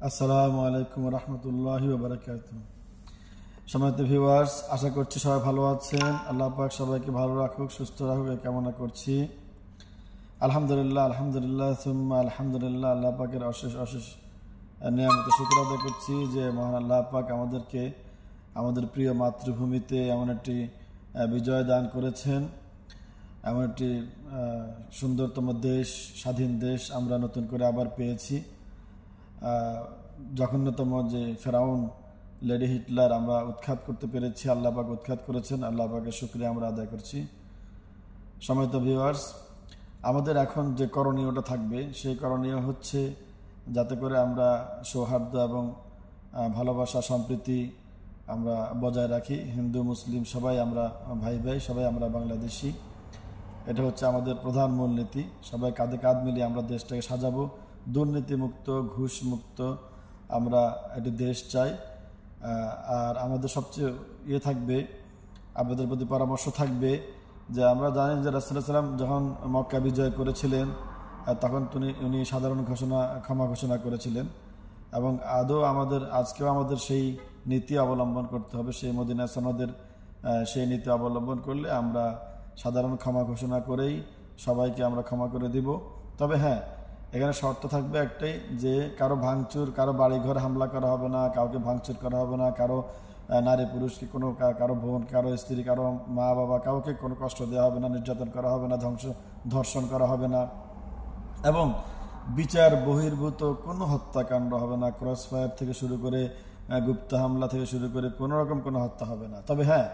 আসসালামু আলাইকুম রহমতুল্লাহি ওয়া বারাকাতুহু। সম্মানিত ভিউয়ার্স, আশা করছি সবাই ভালো আছেন। আল্লাহ পাক সবাইকে ভালো রাখুক, সুস্থ রাখুক এই কামনা করছি। আলহামদুলিল্লাহ আলহামদুলিল্লাহ সুম্মা আলহামদুলিল্লাহ। আল্লাহ পাকের অশেষ অশেষ নিয়ামতের শুকর আদায় করছি যে মহান আল্লাহ পাক আমাদেরকে আমাদের প্রিয় মাতৃভূমিতে এমন একটি বিজয় দান করেছেন, এমন একটি সুন্দরতম দেশ, স্বাধীন দেশ আমরা নতুন করে আবার পেয়েছি। জঘন্যতম যে ফেরাউন লেডি হিটলার আমরা উৎখাত করতে পেরেছি, আল্লাহ পাক উৎখাত করেছেন। আল্লাহ পাকের শুকরিয়া আমরা আদায় করছি। সম্মানিত ভিউয়ার্স, আমাদের এখন যে করণীয়টা থাকবে সেই করণীয় হচ্ছে যাতে করে আমরা সৌহার্দ্য এবং ভালোবাসা সম্প্রীতি আমরা বজায় রাখি। হিন্দু মুসলিম সবাই আমরা ভাই ভাই, সবাই আমরা বাংলাদেশি। এটা হচ্ছে আমাদের প্রধান মূলনীতি। সবাই কাঁধে কাঁধ মিলিয়ে আমরা দেশটাকে সাজাবো। দুর্নীতিমুক্ত, ঘুষ মুক্ত আমরা একটি দেশ চাই। আর আমাদের সবচেয়ে থাকবে, আপনাদের প্রতি পরামর্শ থাকবে যে আমরা জানি যে রাসূলুল্লাহ সাল্লাল্লাহু আলাইহি ওয়াসাল্লাম যখন মক্কা বিজয় করেছিলেন তখন উনি সাধারণ ক্ষমা ঘোষণা করেছিলেন এবং আজকেও আমাদের সেই নীতি অবলম্বন করতে হবে। সেই মদিনা সনদের সেই নীতি অবলম্বন করলে আমরা সাধারণ ক্ষমা ঘোষণা করেই সবাইকে আমরা ক্ষমা করে দিব। তবে হ্যাঁ, এখানে শর্ত থাকবে একটাই, যে কারো ভাঙচুর, কারো বাড়িঘর হামলা করা হবে না, কাউকে ভাঙচুর করা হবে না, কারো নারী পুরুষকে কারো বোন, কারো স্ত্রী, কারো মা বাবা, কাউকে কোনো কষ্ট দেওয়া হবে না, নির্যাতন করা হবে না, ধর্ষণ করা হবে না এবং বিচার বহির্ভূত কোনো হত্যাকাণ্ড হবে না। ক্রস ফায়ার থেকে শুরু করে গুপ্ত হামলা থেকে শুরু করে কোনো রকম কোনো হত্যা হবে না। তবে হ্যাঁ,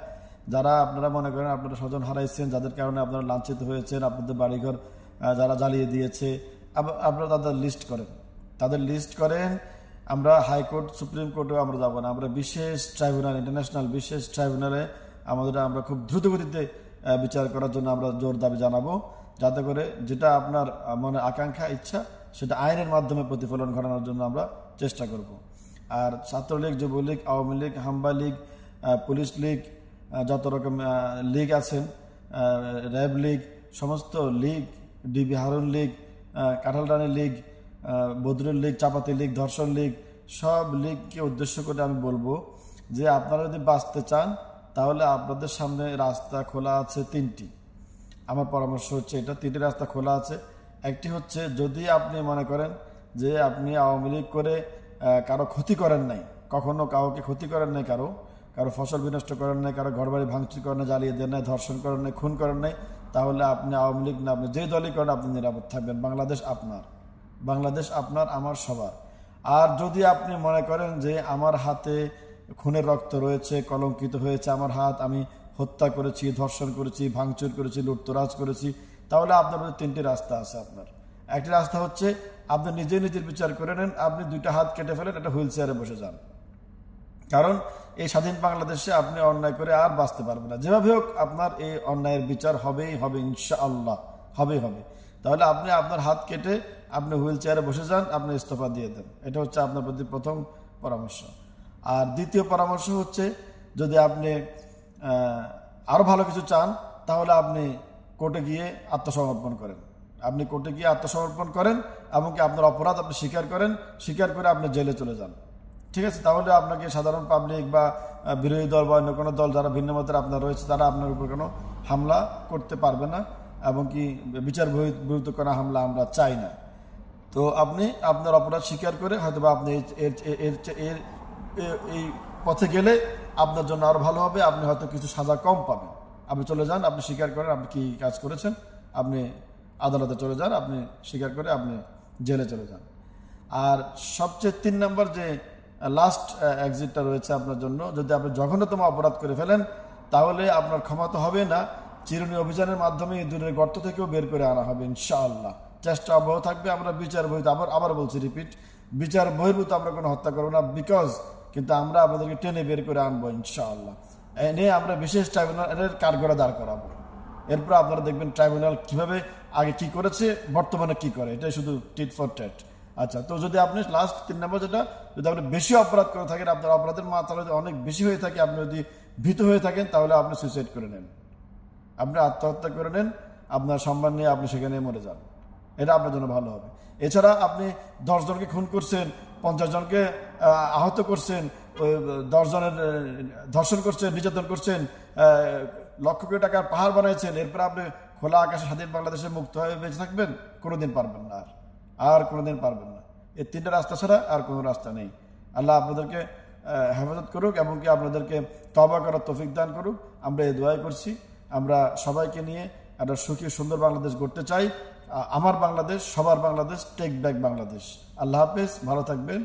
যারা আপনারা মনে করেন আপনারা স্বজন হারাইছেন, যাদের কারণে আপনারা লাঞ্ছিত হয়েছেন, আপনাদের বাড়িঘর যারা জ্বালিয়ে দিয়েছে, আপনারা তাদের লিস্ট করেন। আমরা হাইকোর্ট, সুপ্রিম কোর্টেও আমরা যাব না, আমরা বিশেষ ট্রাইব্যুনাল, ইন্টারন্যাশনাল বিশেষ ট্রাইব্যুনালে আমরা খুব দ্রুতগতিতে বিচার করার জন্য আমরা জোর দাবি জানাবো, যাতে করে যেটা আপনার মনে আকাঙ্ক্ষা, ইচ্ছা, সেটা আইনের মাধ্যমে প্রতিফলন ঘটানোর জন্য আমরা চেষ্টা করব। আর ছাত্রলীগ, যুবলীগ, আওয়ামী লীগ, হাম্বা লীগ, পুলিশ লীগ, যত রকম লীগ আছেন, র্যাব লীগ, সমস্ত লীগ, ডিবি হারুন লীগ, কাঁঠালরানী লীগ, বদরুল লীগ, চাপাতি লীগ, ধর্ষণ লীগ, সব লীগকে উদ্দেশ্য করে আমি বলবো যে আপনারা যদি বাঁচতে চান তাহলে আপনাদের সামনে রাস্তা খোলা আছে তিনটি। আমার পরামর্শ হচ্ছে এটা, তিনটি রাস্তা খোলা আছে। একটি হচ্ছে, যদি আপনি মনে করেন যে আপনি আওয়ামী লীগ করে কারো ক্ষতি করেন নাই, কখনো কাউকে ক্ষতি করেন নাই, কারো ফসল বিনষ্ট করেন নাই, কারো ঘরবাড়ি ভাঙচুর করেন নাই, জ্বালিয়ে দেন নাই, ধর্ষণ করেন নাই, খুন করেন নাই, তাহলে আপনি আওয়ামী লীগ না, আপনি যে দলই করেন আপনি নিরাপদ থাকবেন। বাংলাদেশ আপনার, আমার সবার। আর যদি আপনি মনে করেন যে আমার হাতে খুনের রক্ত রয়েছে, কলঙ্কিত হয়েছে আমার হাত, আমি হত্যা করেছি, ধর্ষণ করেছি, ভাঙচুর করেছি, লুটতরাজ করেছি, তাহলে আপনার তিনটি রাস্তা আছে। আপনার একটি রাস্তা হচ্ছে আপনি নিজের বিচার করে নেন, আপনি দুইটা হাত কেটে ফেলেন, একটা হুইল চেয়ারে বসে যান। কারণ এই স্বাধীন বাংলাদেশে আপনি অন্যায় করে আর বাঁচতে পারবেন না। যেভাবে হোক আপনার এই অন্যায়ের বিচার হবেই হবে, ইনশাআল্লাহ হবে। তাহলে আপনি আপনার হাত কেটে আপনি হুইল চেয়ারে বসে যান, আপনি ইস্তফা দিয়ে দেন। এটা হচ্ছে আপনার প্রতি প্রথম পরামর্শ। আর দ্বিতীয় পরামর্শ হচ্ছে, যদি আপনি আরো ভালো কিছু চান তাহলে আপনি কোর্টে গিয়ে আত্মসমর্পণ করেন। এমনকি আপনার অপরাধ আপনি স্বীকার করে আপনি জেলে চলে যান। ঠিক আছে? তাহলে আপনাকে সাধারণ পাবলিক বা বিরোধী দল বা অন্য কোনো দল যারা ভিন্ন মতের আপনার রয়েছে তারা আপনার উপর কোনো হামলা করতে পারবে না, এবং কি বিচার বহির্ভূত কোনো হামলা আমরা চাই না। তো আপনি আপনার অপরাধ স্বীকার করে হয়তো বা আপনি এই পথে গেলে আপনার জন্য আরো ভালো হবে, আপনি হয়তো কিছু সাজা কম পাবেন। আপনি চলে যান, আপনি স্বীকার করেন আপনি কি কাজ করেছেন, আপনি আদালতে চলে যান, আপনি স্বীকার করে আপনি জেলে চলে যান। আর সবচেয়ে 3 নম্বর যে লাস্ট এক্সিটটা রয়েছে আপনার জন্য, যদি আপনি জঘন্যতম অপরাধ করে ফেলেন তাহলে আপনার ক্ষমা তো হবে না, চিরুনি অভিযানের মাধ্যমে দূরের গর্ত থেকেও বের করে আনা হবে ইনশাআল্লাহ। চেষ্টা অব্যাহত থাকবে। আমরা বিচার বহির্ভূত, আবার বলছি, রিপিট, বিচার বহির্ভূত আমরা কোনো হত্যা করবো না, কিন্তু আমরা আপনাদেরকে টেনে বের করে আনবো ইনশাআল্লাহ। এনে আমরা বিশেষ ট্রাইব্যুনালের কাঠগড়া দাঁড় করাবো। এরপর আপনারা দেখবেন ট্রাইব্যুনাল কিভাবে আগে কি করেছে, বর্তমানে কি করে, এটাই শুধু টিট ফর ট্যাট। আচ্ছা, তো যদি আপনি লাস্ট 3 নম্বর যেটা, যদি আপনি বেশি অপরাধ করে থাকেন, আপনার অপরাধের মাত্রা যদি অনেক বেশি হয়ে থাকে, আপনি যদি ভীত হয়ে থাকেন, তাহলে আপনি সুইসাইড করে নেন, আপনি আত্মহত্যা করে নেন, আপনার সম্মান নিয়ে আপনি সেখানে মরে যান। এটা আপনার জন্য ভালো হবে। এছাড়া আপনি 10 জনকে খুন করছেন, 50 জনকে আহত করছেন, 10 জনের ধর্ষণ করছেন, নির্যাতন করছেন, লক্ষ কোটি টাকার পাহাড় বানাইছেন, এরপর আপনি খোলা আকাশে স্বাধীন বাংলাদেশে মুক্ত হয়ে বেঁচে থাকবেন? কোনোদিন পারবেন না, আর কোনোদিন পারবেন না। এই 3টা রাস্তা ছাড়া আর কোনো রাস্তা নেই। আল্লাহ আপনাদেরকে হেফাজত করুক এবং কি আপনাদেরকে তওবা করার তৌফিক দান করুক। আমরা এই দোয়াই করছি। আমরা সবাইকে নিয়ে একটা সুখী সুন্দর বাংলাদেশ গড়তে চাই। আমার বাংলাদেশ, সবার বাংলাদেশ, টেক ব্যাক বাংলাদেশ। আল্লাহ হাফেজ, ভালো থাকবেন।